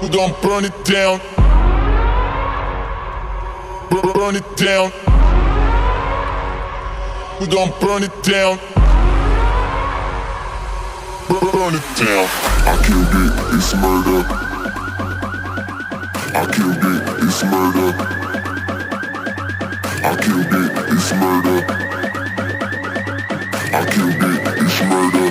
We gon' burn it down. Burn it down. We gon' burn it down. Burn it down. I killed it, it's murder. I killed it, it's murder. I killed it, it's murder. I killed it, it's murder.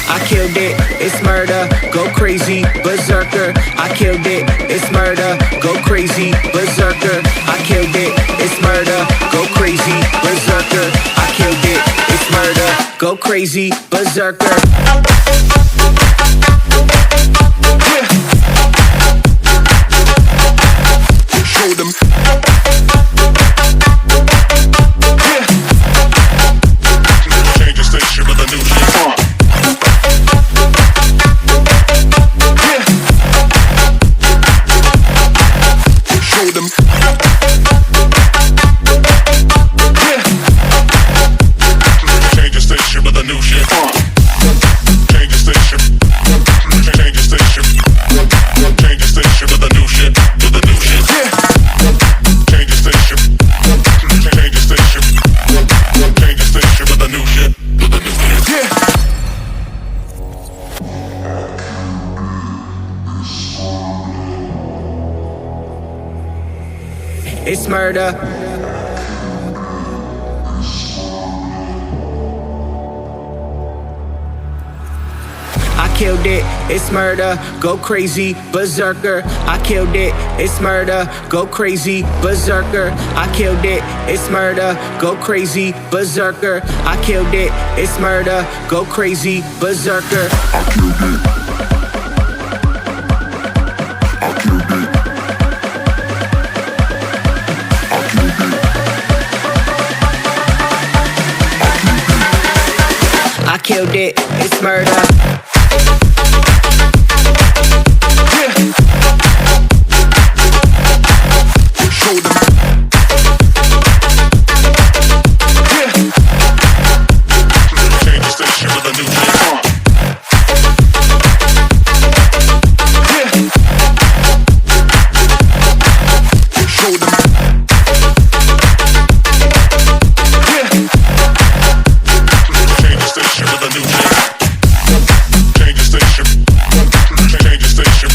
I killed it, it's murder, go crazy, berserker. I killed it, it's murder, go crazy, berserker. I killed it, it's murder, go crazy, berserker. I killed it, it's murder, go crazy, berserker. Show them. Change the station with a new shit. Show them. Change the station with a new shit. Change the station. Change the station. Change the station with a new shit. With a new shit. Change the station. Change the station. Change the station with a new shit. With a new shit. It's murder. I killed it, it's murder, go crazy, berserker. I killed it, it's murder, go crazy, berserker. I killed it, it's murder, go crazy, berserker. I killed it, it's murder, go crazy, berserker. I killed it. I killed it. I killed it. I killed it, it's murder. Show them. Change the station with a new shit. Show them. Change the station with a new shit. Change the station. Change the station.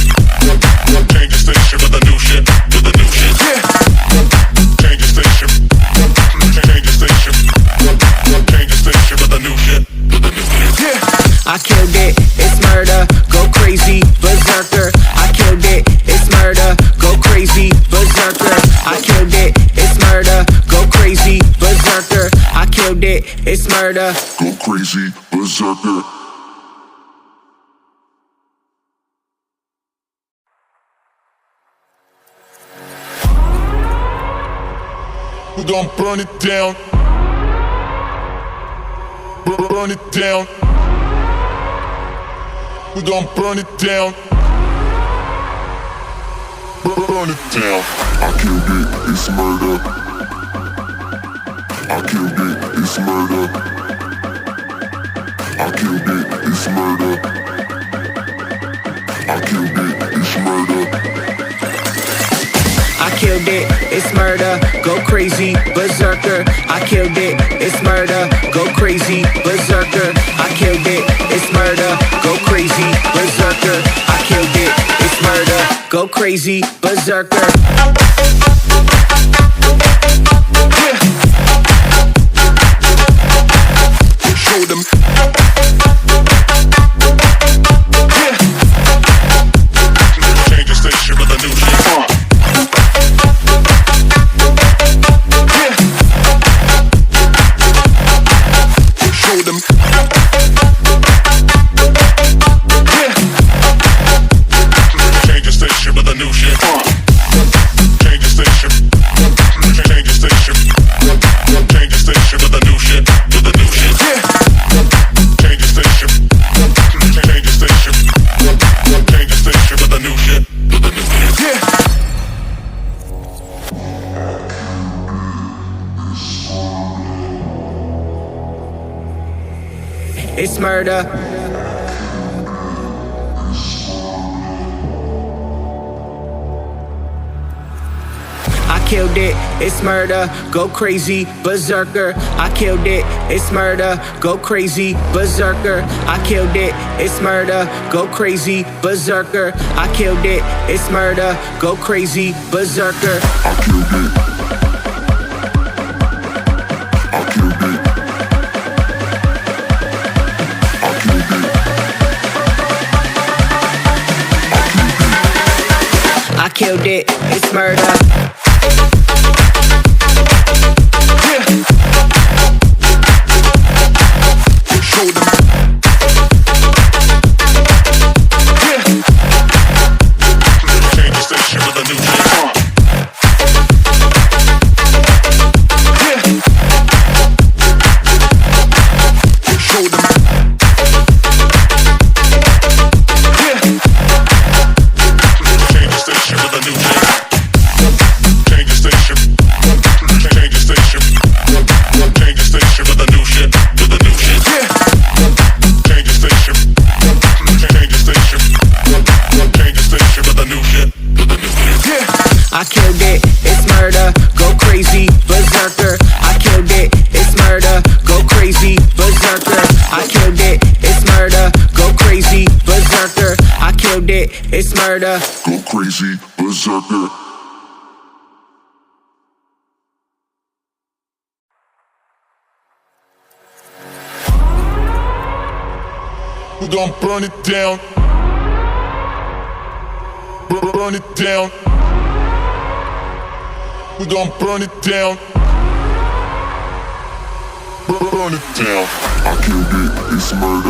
Change the station with a new shit. With a new shit. Change the station. Change the station. Change the station with a new shit. With a new shit. I killed it, it's murder, go crazy, berserker. I killed it, it's murder, go crazy, berserker. I killed it, it's murder, go crazy, berserker. I killed it, it's murder. Go crazy, berserker. We gon' burn it down. Burn it down. We gon' burn it down. Burn it down. I killed it, it's murder. I killed it, it's murder. I killed it, it's murder. I killed it, it's murder. I killed it, it's murder, go crazy, berserker. I killed it, it's murder, go crazy, berserker. I killed it, it's murder, go crazy, berserker. I killed it, it's murder, go crazy, berserker. Show them. Change the station with a new shit. Show them. Change the station with a new shit. Change the station. Change the station. Change the station with a new shit. With a new shit. Change the station. Change the station. Change the station with a new shit. With a new shit. It's murder. killed it, it's murder. Go crazy, berserker. I killed it, it's murder. Go crazy, berserker. I killed it, it's murder. Go crazy, berserker. I killed it, it's murder. Go crazy, berserker. I killed it. I killed it. I killed it. I killed it, it's murder. Show them. Change the station with a new shit. Show them. Change the station with a new shit. Change the station. Change the station. Change the station with a new shit. With a new shit. Change the station. Change the station. Change the station with a new shit. With a new shit. I killed it, it's murder. Go crazy, berserker. I killed it, it's murder. Go crazy, berserker. I killed it, it's murder. Go crazy, berserker. I killed it, it's murder. Go crazy, berserker. We gon' burn it down. Burn it down. We gon' burn it down. Burn it down. I killed it, it's murder.